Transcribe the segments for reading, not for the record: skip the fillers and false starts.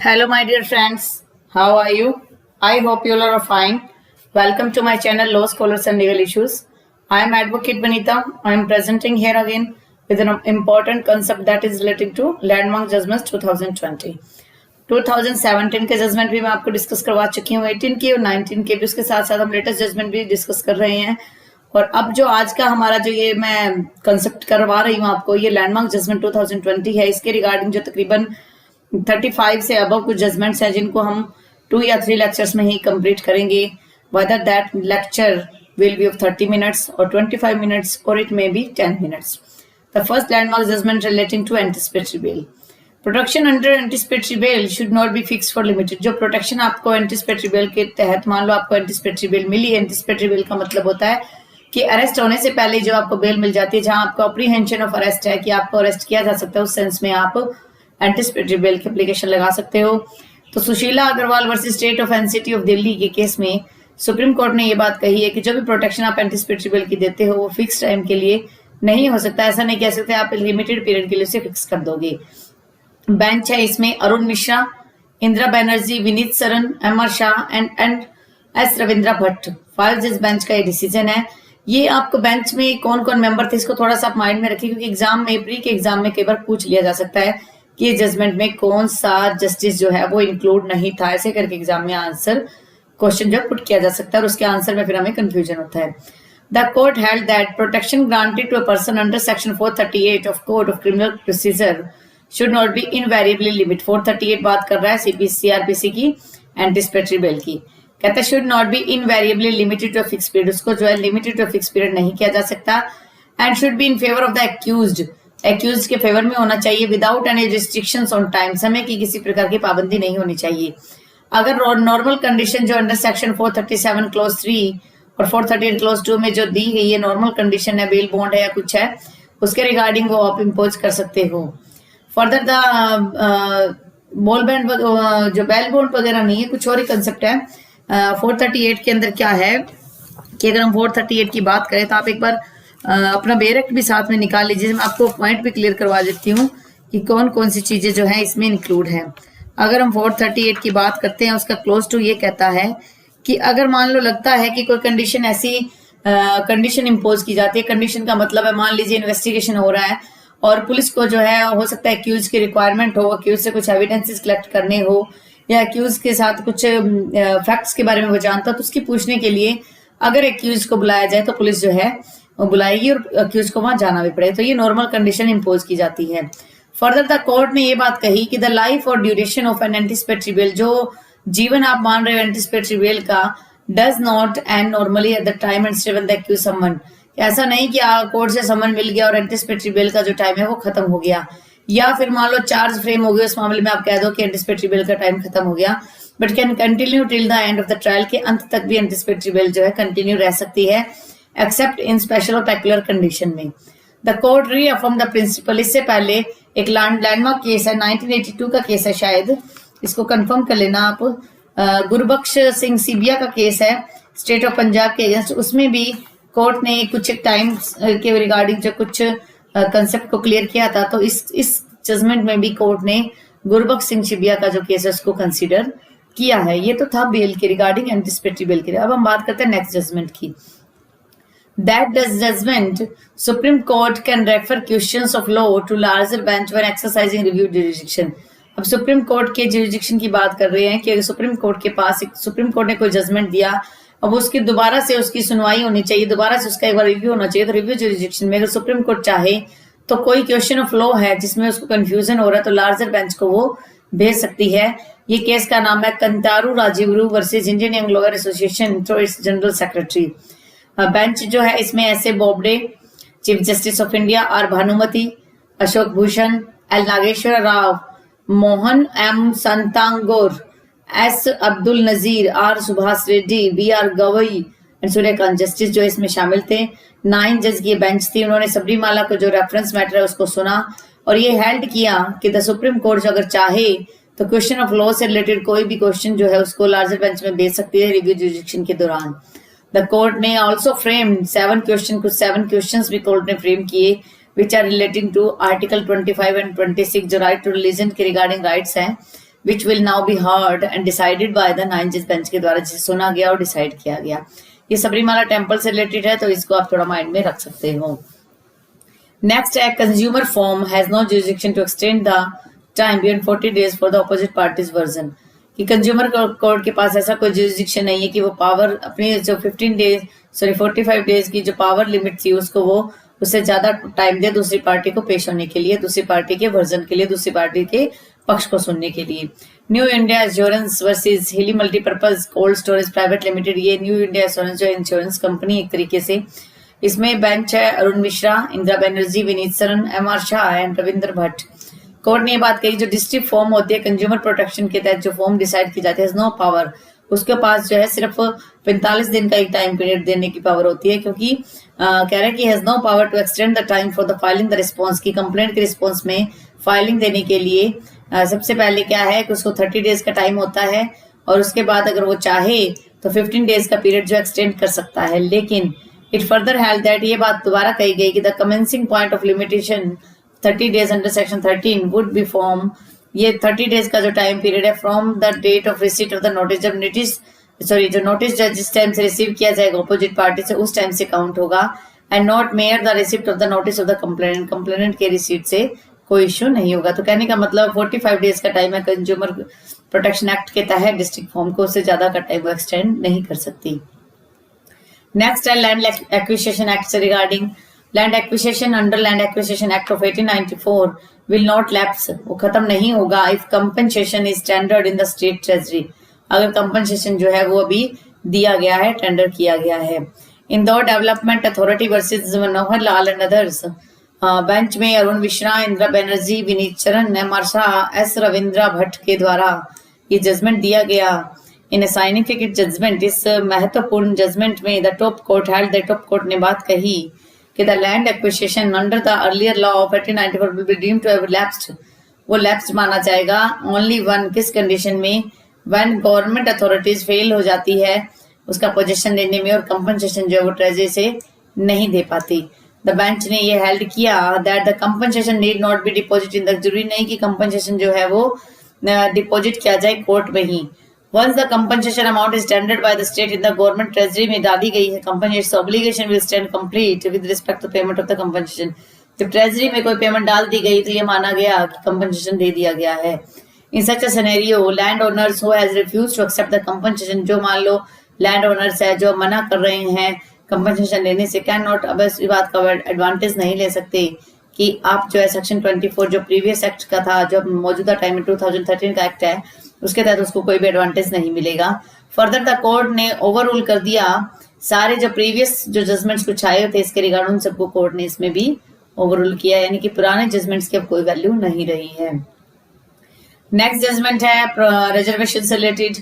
Hello, my dear friends. How are you? I hope you all are fine. Welcome to my channel, Law Scholars and Legal Issues. I am Advocate Vanita. I am presenting here again with an important concept that is relating to Landmark Judgments 2020. 2017 के judgement भी मैं आपको discuss करवा चुकी हूँ, 18 की और 19 के भी, उसके साथ साथ हम लेटेस्ट जजमेंट भी डिस्कस कर रहे हैं। और अब जो आज का हमारा जो ये मैं कंसेप्ट करवा रही हूँ आपको, ये लैंडमार्क जजमेंट 2020 है। इसके रिगार्डिंग जो तकरीबन 35 से अबव कुछ जजमेंट्स हैं जिनको हम 2 या 3 लेक्चर्स में ही कंप्लीट करेंगे। whether that lecture will be of 30 minutes or 25 minutes or it may be 10 minutes. The first landmark judgment relating to anticipatory bail. Protection under anticipatory bail should not be fixed for limited. जो protection आपको anticipatory bell के तहत, मान लो आपको anticipatory bell मिली। Anticipatory bail का मतलब होता है कि अरेस्ट होने से पहले जो आपको बेल मिल जाती है, जहां आपको अप्रीहेंशन ऑफ अरेस्ट है कि आपको अरेस्ट किया जा सकता है, उस सेंस में आप एंटिसिपेटरी बेल की एप्लीकेशन लगा सकते हो। तो Sushila Agrawal versus state of NCT of Delhi के केस में सुप्रीम कोर्ट ने ये बात कही है कि जो भी प्रोटेक्शन आप एंटिसिपेटरी बेल की देते हो वो फिक्स टाइम के लिए नहीं हो सकता। ऐसा नहीं कह सकते आप लिमिटेड पीरियड के लिए उसे फिक्स कर दोगे। बेंच है इसमें Arun Mishra, Indira Banerjee, Vineet Saran, MR Shah and S Ravindra Bhatt. 5 जज बेंच का ये डिसीजन है। ये आपको बेंच में कौन कौन मेंबर थे इसको थोड़ा सा आप माइंड में रखिए, क्योंकि एग्जाम में, प्री के एग्जाम में कई बार पूछ लिया जा सकता है कि जजमेंट में कौन सा जस्टिस जो है वो इंक्लूड नहीं था। ऐसे करके एग्जाम में आंसर क्वेश्चन जो पुट किया जा सकता है और उसके आंसर में फिर हमें कंफ्यूजन होता है। The court held that protection granted to a person under section 438 of code of criminal procedure should not be invariably limit. 438 बात कर रहा है सीआरपीसी की एंटिसिपेटरी बेल की। कहता है should not be invariably limited to a fix period, उसको जो है limited to a fix period नहीं किया जा सकता। And should be in favour of the accused, accuse के फेवर में होना चाहिए without any restrictions on time, समय की किसी प्रकार की पाबंदी नहीं होनी चाहिए। अगर नॉर्मल कंडीशन जो अंडर सेक्शन 437 क्लोज 3 और 438 क्लोज 2 में जो दी गई है, नॉर्मल कंडीशन है, बेल बॉन्ड है या कुछ है, उसके रिगार्डिंग वो आप इम्पोज कर सकते हो। फर्दर द बॉल बैंड जो बेल बॉन्ड वगैरह नहीं है, कुछ और ही कंसेप्ट है। 438 के अंदर क्या है कि अगर हम 438 की बात करें तो आप एक बार अपना बेरेक्ट भी साथ में निकाल लीजिए। मैं आपको पॉइंट भी क्लियर करवा देती हूँ कि कौन कौन सी चीजें जो है इसमें इंक्लूड है। अगर हम 438 की बात करते हैं, उसका क्लोज टू ये कहता है कि अगर मान लो लगता है कि कोई कंडीशन ऐसी कंडीशन इम्पोज की जाती है, कंडीशन का मतलब है मान लीजिए इन्वेस्टिगेशन हो रहा है और पुलिस को जो है हो सकता है एक्यूज की रिक्वायरमेंट हो, एक्यूज से कुछ एविडेंसेस कलेक्ट करने हो या एक्यूज के साथ कुछ फैक्ट्स के बारे में वो जानता तो उसकी पूछने के लिए अगर एक्यूज को बुलाया जाए तो पुलिस जो है वो बुलाएगी और एक्यूज को वहां जाना भी पड़े, तो ये नॉर्मल कंडीशन इम्पोज की जाती है। फर्दर द कोर्ट ने ये बात कही कि द लाइफ और duration of an anticipatory bail, जो जीवन आप मान रहे हो एंटिसिपेटरी बेल का, does not end normally at the time and stay the accused summon. ऐसा नहीं कि कोर्ट से समन मिल गया और एंटिसिपेटरी बेल का जो टाइम है वो खत्म हो गया, या फिर मान लो चार्ज फ्रेम हो गया, उस मामले में आप कह दो कि एंटिसिपेटरी बेल का टाइम खत्म हो गया, but can continue till the end of the trial, के अंत तक भी एंटिसिपेटरी बेल जो है कंटिन्यू रह सकती है एक्सेप्ट इन स्पेशल और पेक्युलर कंडीशन में। The court reaffirm the principle. इससे पहले एक लैंडमार्क केस है, 1982 का केस है शायद, इसको कंफर्म कर लेना आप। गुरबख्श सिंह सिबिया का केस है स्टेट ऑफ पंजाब के अगेंस्ट, उसमें भी कोर्ट ने कुछ टाइम के रिगार्डिंग जो कुछ कंसेप्ट को क्लियर किया था, तो इस जजमेंट में भी कोर्ट ने गुरबख्श सिंह सिबिया का जो केस है उसको कंसीडर किया है। ये तो था बेल के रिगार्डिंग, एंटिसिपेटरी बेल के। अब हम बात करते हैं नेक्स्ट जजमेंट की। That does judgment, Supreme Court can refer questions of law to larger bench when exercising review jurisdiction. अब सुप्रीम कोर्ट के जुरिडिक्शन की बात कर रहे हैं कि सुप्रीम कोर्ट के पास सुप्रीम कोर्ट ने कोई जजमेंट दिया, अब उसकी दोबारा से उसकी सुनवाई होनी चाहिए, दोबारा से उसका एक बार रिव्यू होना चाहिए। तो रिव्यू जुरिडिक्शन में अगर सुप्रीम कोर्ट चाहे तो कोई क्वेश्चन ऑफ लॉ है जिसमें उसको कंफ्यूजन हो रहा है तो लार्जर बेंच को वो भेज सकती है। ये केस का नाम है Kantaru Rajeevaru versus Indian young lawyer association through its general secretary. Bench जो है इसमें ऐसे Bobde, chief justice of India R Bhanumathi, Ashok Bhushan, L Nageswara Rao, Mohan M Shantanagoudar, S Abdul Nazeer, R Subhash Reddy, B R Gavai and Surya Kant justice जो इसमें शामिल थे। 9 जज की बेंच थी। उन्होंने सबरीमाला को जो रेफरेंस मैटर है उसको सुना और ये हेल्ड किया कि द सुप्रीम कोर्ट जो अगर चाहे तो क्वेश्चन ऑफ लॉ से रिलेटेड कोई भी क्वेश्चन जो है उसको लार्जर बेंच में भेज सकती है रिव्यू जुरिडिक्शन के दौरान। The court ने also framed 7 क्वेश्चन, कुछ 7 क्वेश्चंस भी कोर्ट ने फ्रेम किए which are relating to Article 25 and 26 जो राइट टू रिलीजन के रिगार्डिंग राइट्स हैं। Which will now be heard and decided by the 9 जज बेंच के द्वारा, जिसे सुना गया और डिसाइड किया गया। ये सबरीमाला टेम्पल से रिलेटेड है, तो इसको आप थोड़ा माइंड में रख सकते हो। नेक्स्ट है consumer form has no jurisdiction to extend the time beyond 40 days for the opposite parties version, कि कंज्यूमर कोर्ट के पास ऐसा कोई जुरिसडिक्शन नहीं है कि वो पावर अपनी जो 45 डेज की जो पावर लिमिट थी उसको वो उससे ज्यादा टाइम दे दूसरी पार्टी को पेश होने के लिए, दूसरी पार्टी के वर्जन के लिए, दूसरी पार्टी के पक्ष को सुनने के लिए। न्यू इंडिया एश्योरेंस वर्सेस हिली multipurpose cold storage private limited, ये न्यू इंडिया एश्योरेंस जो इंश्योरेंस कंपनी एक तरीके से, इसमें बेंच है Arun Mishra, Indira Banerjee, Vineet Saran, MR. Shah and Ravindra Bhatt. Court ने ये बात कही जो डिस्ट्रिक्ट फॉर्म होती है कंज्यूमर प्रोटेक्शन के तहत जो फॉर्म डिसाइड की जाती है, नो पावर, उसके पास जो है सिर्फ 45 दिन का एक टाइम पीरियड देने की पावर होती है, क्योंकि कह रहे हैं कि has no power to extend the time for the filing the response, की कंप्लेंट के रिस्पॉन्स में फाइलिंग देने के लिए सबसे पहले क्या है कि उसको 30 डेज का टाइम होता है, और उसके बाद अगर वो चाहे तो 15 डेज का पीरियड जो एक्सटेंड कर सकता है। लेकिन इट फर्दर हेल्ड दैट, ये बात दोबारा कही गई कि the commencing point of limitation 30 days under section 13 would be form, ये 30 डेज का जो टाइम पीरियड है from the date of receipt of the notice, जब जो नोटिस जिस टाइम से रिसीव किया जाएगा अपोजिट पार्टी से उस टाइम से काउंट होगा, and not mayor the receipt of the notice of the complainant, complainant के रिसीट से कोई इश्यू नहीं होगा। तो कहने का मतलब 45 डेज का टाइम है कंज्यूमर प्रोटेक्शन एक्ट के तहत डिस्ट्रिक्ट फॉर्म को, उससे ज्यादा का टाइम वो एक्सटेंड नहीं कर सकती। नेक्स्ट है लैंड एक्विजिशन एक्ट से regarding, land acquisition under land acquisition act of 1894 will not lapse, वो खत्म नहीं होगा if compensation is tendered in the state treasury, अगर कंपनसेशन जो है वो अभी दिया गया है, टेंडर किया गया है। Indore development authority versus Manohar Lal and others, bench में अरुण मिश्रा, इंदिरा बनर्जी, विनीत चरण, एम.आर. शाह, एस. रविंद्र भट्ट के द्वारा ये जजमेंट दिया गया। इन अ साइनिफिकेंट जजमेंट, इस महत्वपूर्ण जजमेंट में the top court held, the top court ने बात कही कि the land acquisition under the earlier law of 1894 will be deemed to have lapsed, वो लैप्स्ड माना जाएगा ओनली वन, किस कंडीशन में, व्हेन गवर्नमेंट अथॉरिटीज फेल हो जाती है उसका पोजीशन लेने में और कंपनसेशन जो है वो ट्रेजरी से नहीं दे पाती। द बेंच ने ये हेल्ड किया that the compensation need not be deposit in the, जरूरी नहीं कि कंपनसेशन जो है वो डिपॉजिट किया जाए कोर्ट में ही। Once the compensation amount is tendered by the state in the government treasury में डाली गई है compensation, obligation will stand complete with respect to payment of the compensation, जब ट्रेजरी में कोई पेमेंट डाल दी गई तो ये माना गया कि कंपनसेशन दे दिया गया है। In such a scenario land owners who has refused to accept the compensation, जो मान लो लैंड ओनर्स है जो मना कर रहे हैं कंपनसेशन लेने से, कैन नॉट, अब इस बात का एडवांटेज नहीं ले सकते कि आप जो है सेक्शन 24 जो प्रीवियस एक्ट का था, जो मौजूदा टाइम में 2013 का एक्ट है उसके तहत उसको कोई भी एडवांटेज नहीं मिलेगा। फर्दर द कोर्ट ने ओवर रूल कर दिया सारे जो प्रीवियस जो जजमेंट्स कुछ आए थे इसके रिगार्ड, उन सबको कोर्ट ने इसमें भी ओवर रूल किया, यानी कि पुराने जजमेंट्स की अब कोई वैल्यू नहीं रही है। नेक्स्ट जजमेंट है रिजर्वेशन से related,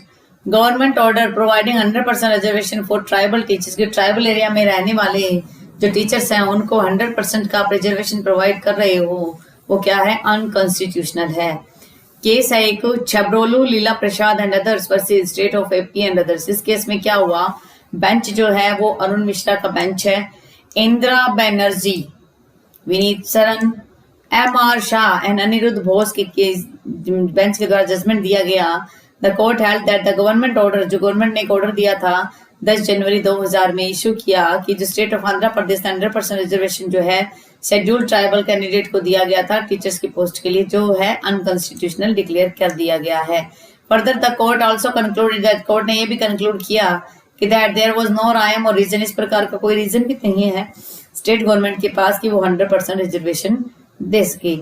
government order providing 100% reservation for tribal teachers, के ट्राइबल एरिया में रहने वाले जो टीचर्स हैं उनको 100% का आप रिजर्वेशन प्रोवाइड कर रहे हो, वो क्या है, अनकॉन्स्टिट्यूशनल है। केस है एक Chebrolu Leela Prasad and others versus state of AP and others. इस केस में क्या हुआ, बेंच जो है वो अरुण मिश्रा का बेंच है, इंदिरा बनर्जी, विनीत सरन, एम.आर. शाह एंड अनिरुद्ध बोस के केस बेंच के द्वारा जजमेंट दिया गया। The court held that the government order, जो गवर्नमेंट ने एक ऑर्डर दिया था 10 जनवरी 2000 में इशू किया कि जो state of Andhra Pradesh 100% reservation जो है शेड्यूल्ड ट्राइबल कैंडिडेट को दिया गया था टीचर्स की पोस्ट के लिए, जो है अनकॉन्स्टिट्यूशनल डिक्लेयर कर दिया गया है। Further the court also concluded that, court ने ये भी कंक्लूड किया कि that there was no rhyme और रीजन, इस प्रकार का कोई रीजन भी नहीं है स्टेट गवर्नमेंट के पास कि वो 100% रिजर्वेशन दे सके।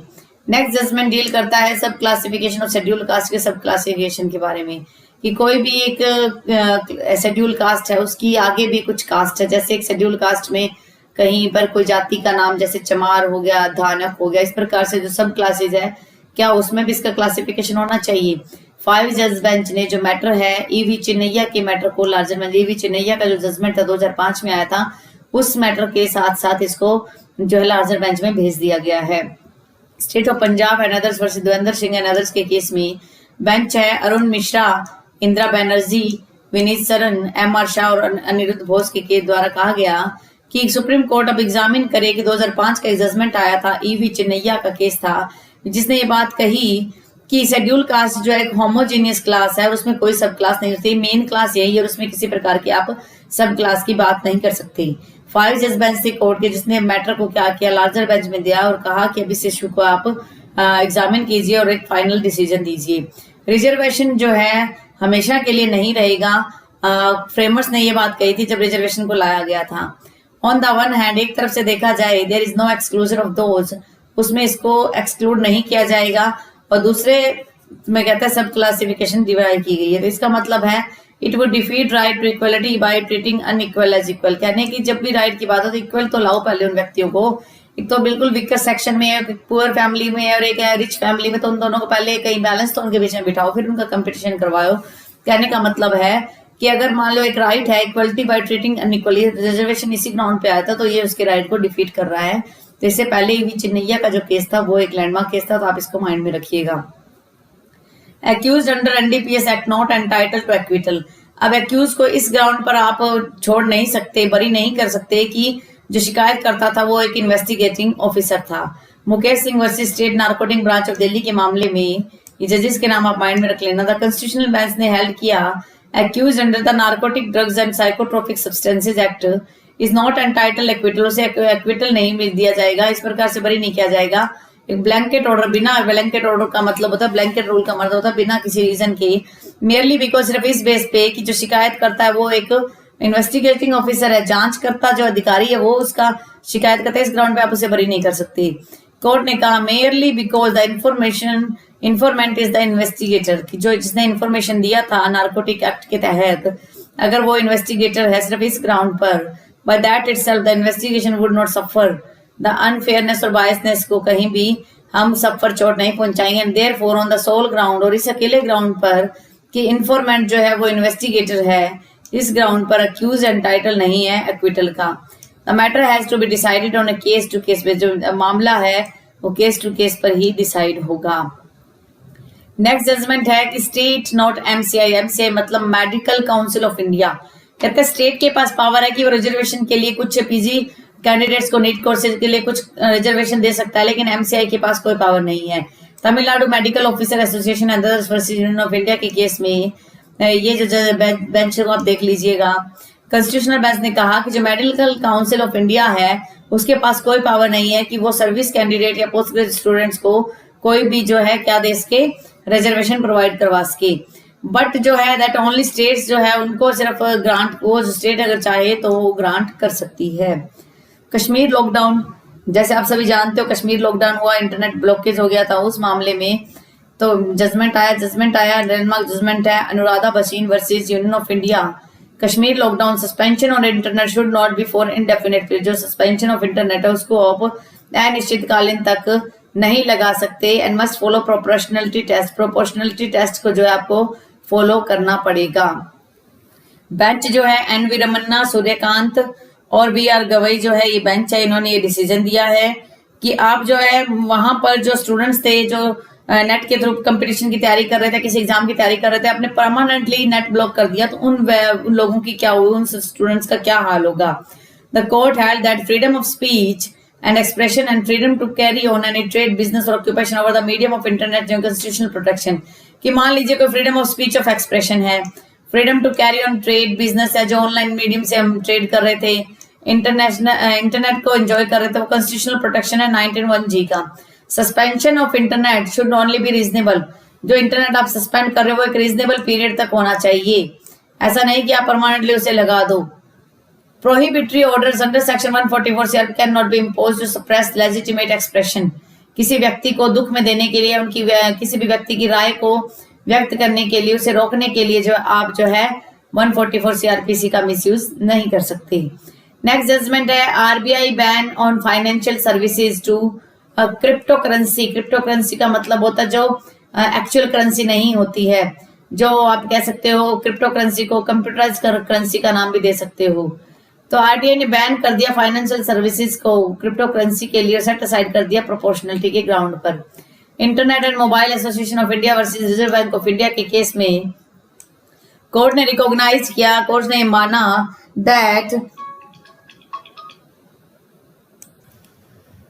नेक्स्ट जजमेंट डील करता है सब क्लासिफिकेशन ऑफ शेड्यूल कास्ट के सब क्लासिफिकेशन के बारे में, कि कोई भी एक शेड्यूल कास्ट है उसकी आगे भी कुछ कास्ट है, जैसे एक शेड्यूल कास्ट में कहीं पर कोई जाति का नाम जैसे चमार हो गया, धानक हो गया, इस प्रकार से जो सब क्लासेज है क्या उसमें भी इसका क्लासिफिकेशन होना चाहिए। 5 जज बेंच ने जो मैटर है ईवी चिन्नैया के मैटर को लार्जर में, ईवी चिन्नैया का जो जजमेंट था 2005 में आया था उस मैटर के साथ साथ इसको जो है लार्जर बेंच में भेज दिया गया है। State of Punjab and others versus Devendra Singh and others के केस में बेंच है अरुण मिश्रा, इंदिरा बनर्जी, विनीत सरन, एम.आर. शाह और अनिरुद्ध बोस के द्वारा कहा गया कि सुप्रीम कोर्ट अब एग्जामिन करे कि 2005 का जजमेंट आया था ईवी चिन्नैया का केस था, जिसने ये बात कही कि शेड्यूल कास्ट जो है एक होमोजीनियस क्लास है और उसमें कोई सब क्लास नहीं होती, मेन क्लास यही है और उसमें किसी प्रकार की आप सब क्लास की बात नहीं कर सकते। 5 जज बेंच थी कोर्ट के, जिसने मैटर को क्या किया, लार्जर बेंच में दिया और कहा कि अब इस इशू को आप एग्जामिन कीजिए और एक फाइनल डिसीजन दीजिए। रिजर्वेशन जो है हमेशा के लिए नहीं रहेगा। फ्रेमर्स ने ये बात कही थी जब रिजर्वेशन को लाया गया था। ऑन द वन हैंड, एक तरफ से देखा जाए, there is no exclusion of those, उसमें इसको एक्सक्लूड नहीं किया जाएगा, और दूसरे में कहता है सब क्लासिफिकेशन डिवाइड की गई है। तो इसका मतलब है it would defeat right to equality by treating unequal as equal. कहने की जब भी राइट की बात हो तो इक्वल तो लाओ पहले उन व्यक्तियों को। एक तो बिल्कुल वीकर सेक्शन में है, पुअर फैमिली में है और एक है रिच फैमिली में, तो उन दोनों को पहले कहीं बैलेंस तो उनके बीच में बिठाओ, फिर उनका कंपटीशन करवाओ। कहने का मतलब है कि अगर मान लो एक राइट है equality by treating unequally, reservation इसी ग्राउंड पे आया था, तो ये उसके राइट को डिफीट कर रहा है। तो इससे पहले भी चिन्नैया का जो केस था वो एक लैंडमार्क केस था, तो आप इसको माइंड में रखिएगा। Accuse under NDPS act not entitled to acquittal. अब एक्यूज को इस ग्राउंड पर आप छोड़ नहीं सकते, बरी नहीं कर सकते कि जो शिकायत करता था वो एक इन्वेस्टिगेटिंग ऑफिसर था। Mukesh Singh versus state narcotic branch of Delhi के मामले में, ये जजेस के नाम आप माइंड में रख लेना। द कॉन्स्टिट्यूशनल बेंच ने हेल्ड किया accuse under the narcotic drugs and psychotropic substances act is not entitle acquittal, उसे एक्विटल नहीं मिल दिया जाएगा, इस प्रकार से बरी नहीं किया जाएगा। एक ब्लैंकेट ऑर्डर, बिना ब्लैंकेट ऑर्डर का मतलब होता है, ब्लैंकेट रूल का मतलब होता है बिना किसी रीजन के, मेयरली बिकॉज सिर्फ इस बेस पे कि जो शिकायत करता है वो एक इन्वेस्टिगेटिंग ऑफिसर है, जांच करता जो अधिकारी है वो उसका शिकायत करता है, इस ग्राउंड पे आप उसे बरी नहीं कर सकते। कोर्ट ने कहा merely because the informant is the investigator, कि जो जिसने इन्फॉर्मेशन दिया था नार्कोटिक एक्ट के तहत, अगर वो इन्वेस्टिगेटर है सिर्फ इस ग्राउंड पर, by that itself the investigation would not suffer the unfairness और बायसनेस, को कहीं भी हम सब पर चोट नहीं पहुंचाएंगे। And therefore on the sole ground, और इस अकेले ग्राउंड पर कि इन्फॉर्मेंट जो है वो इन्वेस्टिगेटर है, इस ग्राउंड पर अक्यूज एंटाइटल नहीं है एक्विटल का। The matter has to be decided on a case to case base, जो मामला है वो केस टू केस पर ही डिसाइड होगा। नेक्स्ट जजमेंट है कि स्टेट नॉट एमसीआई, एमसीआई मतलब मेडिकल काउंसिल ऑफ इंडिया, कहते हैं स्टेट के पास पावर है कि वो रिजर्वेशन के लिए कुछ पीजी कैंडिडेट्स को नीट कोर्सेज के लिए कुछ रिजर्वेशन दे सकता है, लेकिन एमसीआई के पास कोई पावर नहीं है। Tamil Nadu medical officer association and others versus union of India के केस में ये जो बेंच को आप देख लीजिएगा, कॉन्स्टिट्यूशनल बेंच ने कहा कि जो मेडिकल काउंसिल ऑफ इंडिया है उसके पास कोई पावर नहीं है कि वो सर्विस कैंडिडेट या पोस्ट ग्रेजुएट स्टूडेंट्स को कोई भी जो है क्या दे सके, रिजर्वेशन प्रोवाइड करवा सके। बट जो है दैट ओनली स्टेट्स जो है उनको सिर्फ ग्रांट, वो स्टेट अगर चाहे तो वो ग्रांट कर सकती है। कश्मीर लॉकडाउन, जैसे आप सभी जानते हो कश्मीर लॉकडाउन हुआ, इंटरनेट ब्लॉकेज हो गया था, उस मामले में तो जजमेंट आया लैंडमार्क जजमेंट है Anuradha Bhasin versus union of India. Kashmir lockdown, suspension on internet should not be for indefinite period, जो सस्पेंशन ऑफ इंटरनेट है उसको आप अनिश्चितकालीन तक नहीं लगा सकते। And must follow proportionality test, proportionality test को जो है आपको फॉलो करना पड़ेगा। बेंच जो है एन वी रमन्ना, सूर्यकांत और बी आर गवई जो है ये बेंच है, इन्होंने ये डिसीजन दिया है कि आप जो है वहां पर जो स्टूडेंट्स थे जो नेट के थ्रू कंपटीशन की तैयारी कर रहे थे, किसी एग्जाम की तैयारी कर रहे थे, आपने परमानेंटली नेट ब्लॉक कर दिया, तो उन लोगों की क्या हुई, उन स्टूडेंट्स का क्या हाल होगा। The court held that freedom of speech and expression and freedom to carry on any trade, business or occupation over the medium of internet जो constitutional protection, कि मान लीजिए कोई freedom of speech of expression है, freedom to carry on trade business है, जो online medium से हम ट्रेड कर रहे थे, इंटरनेट को एंजॉय कर रहे थे, वो constitutional protection है 19(1)(g) का। Suspension of internet should only be reasonable, जो इंटरनेट आप सस्पेंड कर रहे हो वो एक रीजनेबल पीरियड तक होना चाहिए, ऐसा नहीं कि आप परमानेंटली उसे लगा दो। Prohibitory orders under section 144 CRP cannot be imposed to suppress legitimate expression, किसी व्यक्ति को दुख में देने के लिए, उनकी किसी भी व्यक्ति की राय को व्यक्त करने के लिए, उसे रोकने के लिए जो आप जो है 144 CRPC का मिसयूज नहीं कर सकते। नेक्स्ट जजमेंट है RBI ban on financial services to crypto currency. Crypto currency का मतलब होता है जो एक्चुअल करेंसी नहीं होती है, जो आप कह सकते हो क्रिप्टो करेंसी को कंप्यूटराइज करेंसी का नाम भी दे सकते हो। तो आरटीआई ने बैन कर दिया फाइनेंशियल सर्विसेज को क्रिप्टो करेंसी के लिए, सेट असाइड कर दिया प्रोपोर्शनलिटी के ग्राउंड पर। Internet and mobile association of India versus reserve bank of India के केस में कोर्ट ने रिकॉग्नाइज किया, कोर्ट ने माना that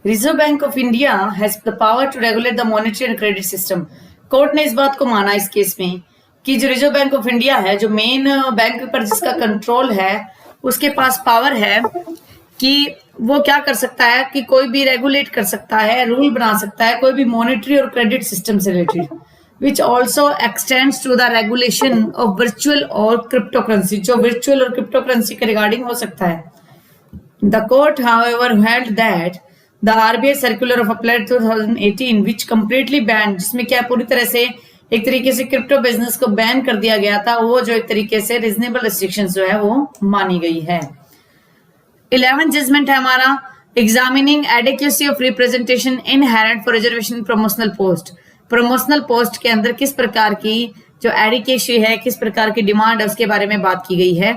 reserve bank of India has the power to regulate the monetary and credit system. Court ने इस बात को माना इस केस में कि जो रिजर्व बैंक ऑफ इंडिया है, जो मेन बैंक पर जिसका कंट्रोल है, उसके पास पावर है कि वो क्या कर सकता है कि कोई भी रेगुलेट कर सकता है, रूल बना सकता है कोई भी मॉनेटरी और क्रेडिट सिस्टम से related, which also extends to the regulation of virtual और क्रिप्टो करेंसी, जो वर्चुअल और क्रिप्टो करेंसी के रिगार्डिंग हो सकता है। The court however held that the RBI circular of April 2018 which completely ban, जिसमें क्या पूरी तरह से एक तरीके से क्रिप्टो बिजनेस को बैन कर दिया गया था, वो जो एक तरीके से रीजनेबल रिस्ट्रिक्शंस जो है वो मानी गई है। 11th जजमेंट है हमारा examining adequacy of representation inherent for reservation promotional post. Promotional post के अंदर किस प्रकार की जो एडिक्वेसी है, किस प्रकार की डिमांड है, उसके बारे में बात की गई है।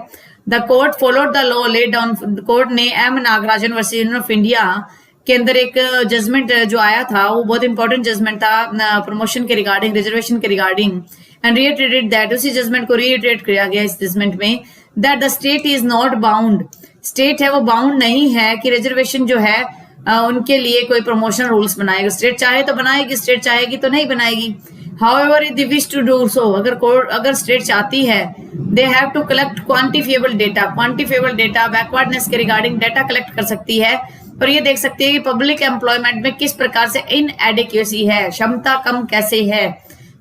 The court followed the law laid down. Court ने M Nagarajan versus union of India के अंदर एक जजमेंट जो आया था, वो बहुत इंपॉर्टेंट जजमेंट था प्रमोशन के रिगार्डिंग, रिजर्वेशन के रिगार्डिंग, एंड रिइटरेटेड दैट, उसी जजमेंट को रिइटरेट किया गया इस जजमेंट में, that the state is not bound, state है वो बाउंड नहीं है कि रिजर्वेशन जो है उनके लिए कोई प्रमोशन रूल्स बनाएगा। स्टेट चाहे तो बनाएगी, स्टेट चाहेगी तो नहीं बनाएगी। However, if they wish to do so, अगर स्टेट चाहती है, they have to collect quantifiable data, backwardness के रिगार्डिंग डेटा कलेक्ट कर सकती है और ये देख सकती है कि पब्लिक एम्प्लॉयमेंट में किस प्रकार से इनएडिक्वेसी है, क्षमता कम कैसे है।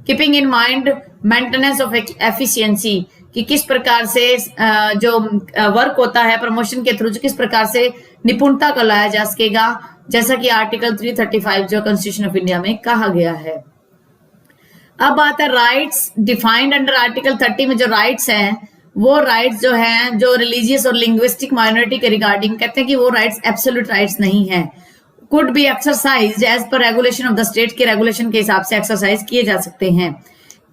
Keeping in mind maintenance of efficiency, कि किस प्रकार से जो वर्क होता है प्रमोशन के थ्रू, किस प्रकार से निपुणता को लाया जा सकेगा, जैसा कि आर्टिकल 335 जो कॉन्स्टिट्यूशन ऑफ इंडिया में कहा गया है। अब बात है राइट्स डिफाइंड अंडर आर्टिकल 30 में। जो राइट्स हैं वो राइट्स जो हैं जो रिलीजियस और लिंग्विस्टिक माइनॉरिटी के रिगार्डिंग कहते हैं कि वो राइट्स एब्सोल्यूट राइट्स नहीं है, could be exercised as per regulation of the state के रेगुलेशन के हिसाब से एक्सरसाइज किए जा सकते हैं।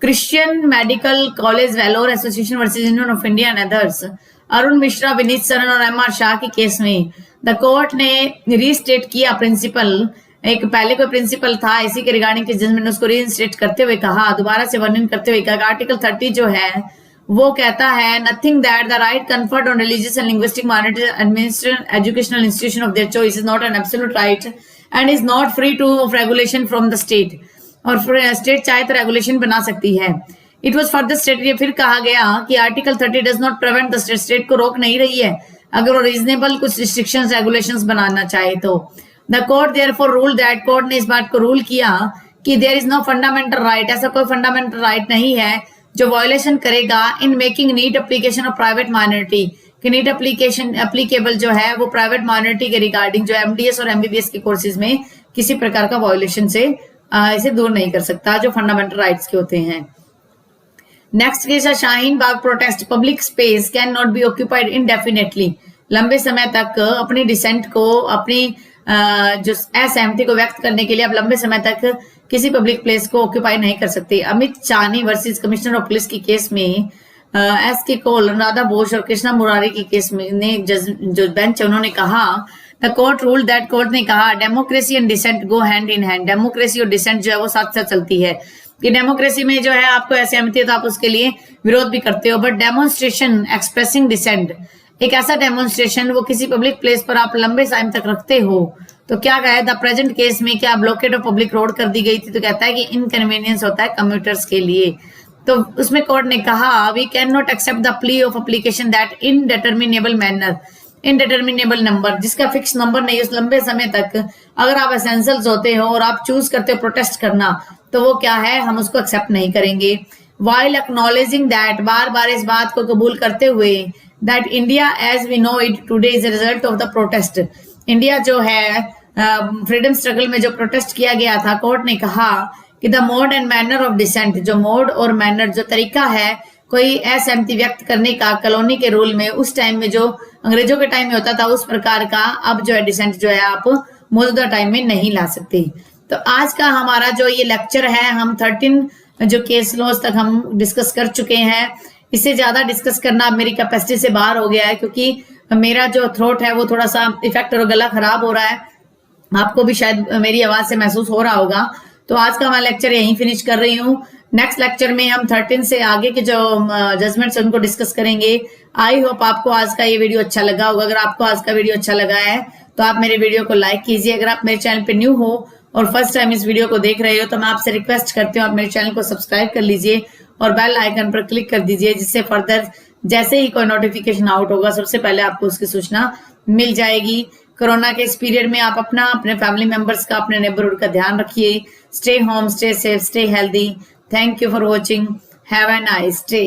Christian medical college Vellore association versus union of India and others, Arun Mishra, Vineet Saran और एमआर शाह के केस में द कोर्ट ने रीस्टेट किया प्रिंसिपल, एक पहले कोई प्रिंसिपल था इसी के रिगार्डिंग के जजमेंट ने उसको रीइंस्टेट करते हुए कहा, दोबारा से वर्णन करते हुए कहा, आर्टिकल 30 जो है वो कहता है nothing that the right conferred on religious and linguistic minority administration educational institution of their choice is not an absolute right and is not free two of regulation from the state, और state चाहे तो regulation बना सकती है। It was for the state, ये फिर कहा गया कि article 30 does not prevent the state, state को रोक नहीं रही है अगर वो रीजनेबल कुछ रिस्ट्रिक्शंस रेगुलेशंस बनाना चाहे तो। The court therefore ruled that, court ने इस बात को रूल किया कि there is no fundamental right, ऐसा कोई फंडामेंटल राइट नहीं है जो वायलेशन करेगा in making NEET application of private minority, कि नीट एप्लीकेशन एप्लीकेबल जो है वो प्राइवेट माइनॉरिटी के रिगार्डिंग जो एमडीएस और एमबीबीएस के कोर्सेज में किसी प्रकार का वायलेशन से इसे दूर नहीं कर सकता जो फंडामेंटल राइट्स के होते हैं। नेक्स्ट केस है Shaheen Bagh protest, public space can not be occupied indefinitely, लंबे समय तक अपनी डिसेंट को, अपनी जो असहमति को व्यक्त करने के लिए आप लंबे समय तक किसी पब्लिक प्लेस को ऑक्यूपाई नहीं कर सकते। अमित चानी वर्सेस कमिश्नर ऑफ पुलिस की केस में एस के कोल, अनुराधा बोस और कृष्णा मुरारी की केस में ने जो बेंच उन्होंने कहा, the court rule that, court ने कहा democracy and dissent go hand in hand, democracy और डिसेंट जो है वो साथ साथ चलती है, कि डेमोक्रेसी में जो है आपको असहमति है तो आप उसके लिए विरोध भी करते हो, बट डेमोन्स्ट्रेशन एक्सप्रेसिंग डिसेंट, एक ऐसा डेमोन्स्ट्रेशन वो किसी पब्लिक प्लेस पर आप लंबे टाइम तक रखते हो, तो क्या कहा द प्रेजेंट केस में क्या ब्लॉकेड ऑफ पब्लिक रोड कर दी गई थी, तो कहता है कि इनकन्वीनियंस होता है कम्यूटर्स के लिए। तो उसमें कोर्ट ने कहा we can not accept the plea of application that indeterminable manner, indeterminable number, जिसका फिक्स नंबर नहीं, उस लंबे समय तक अगर आप एसेंशियल्स होते हो और आप चूज करते हो प्रोटेस्ट करना, तो वो क्या है, हम उसको एक्सेप्ट नहीं करेंगे। वाइल एक्नॉलेजिंग दैट, बार बार इस बात को कबूल करते हुए that India as we know it today is a result of the protest, India जो है फ्रीडम स्ट्रगल में जो प्रोटेस्ट किया गया था, कोर्ट ने कहा कि the mode and manner of dissent, जो मोड और मैनर जो तरीका है कोई असहमति व्यक्त करने का कॉलोनी के रूल में उस टाइम में जो अंग्रेजों के टाइम में होता था उस प्रकार का अब जो है डिसेंट जो है आप मौजूदा टाइम में नहीं ला सकते। तो आज का हमारा जो ये लेक्चर है, हम 13 जो केस लॉज तक हम डिस्कस कर चुके हैं, इससे ज्यादा डिस्कस करना मेरी कैपेसिटी से बाहर हो गया है, क्योंकि मेरा जो थ्रोट है वो थोड़ा सा इफेक्ट और गला खराब हो रहा है, आपको भी शायद मेरी आवाज से महसूस हो रहा होगा। तो आज का हमारा लेक्चर यहीं फिनिश कर रही हूँ। नेक्स्ट लेक्चर में हम 13 से आगे के जो जजमेंट्स उनको डिस्कस करेंगे। आई होप आपको आज का ये वीडियो अच्छा लगा होगा। अगर आपको आज का वीडियो अच्छा लगा है तो आप मेरे वीडियो को लाइक कीजिए। अगर आप मेरे चैनल पे न्यू हो और फर्स्ट टाइम इस वीडियो को देख रहे हो तो मैं आपसे रिक्वेस्ट करती हूँ आप मेरे चैनल को सब्सक्राइब कर लीजिए और बेल आइकन पर क्लिक कर दीजिए, जिससे फर्दर जैसे ही कोई नोटिफिकेशन आउट होगा सबसे पहले आपको उसकी सूचना मिल जाएगी। कोरोना के इस पीरियड में आप अपना, अपने फैमिली मेंबर्स का, अपने नेबरहुड का ध्यान रखिए। Stay home, stay safe, stay healthy. Thank you for watching. Have a nice day.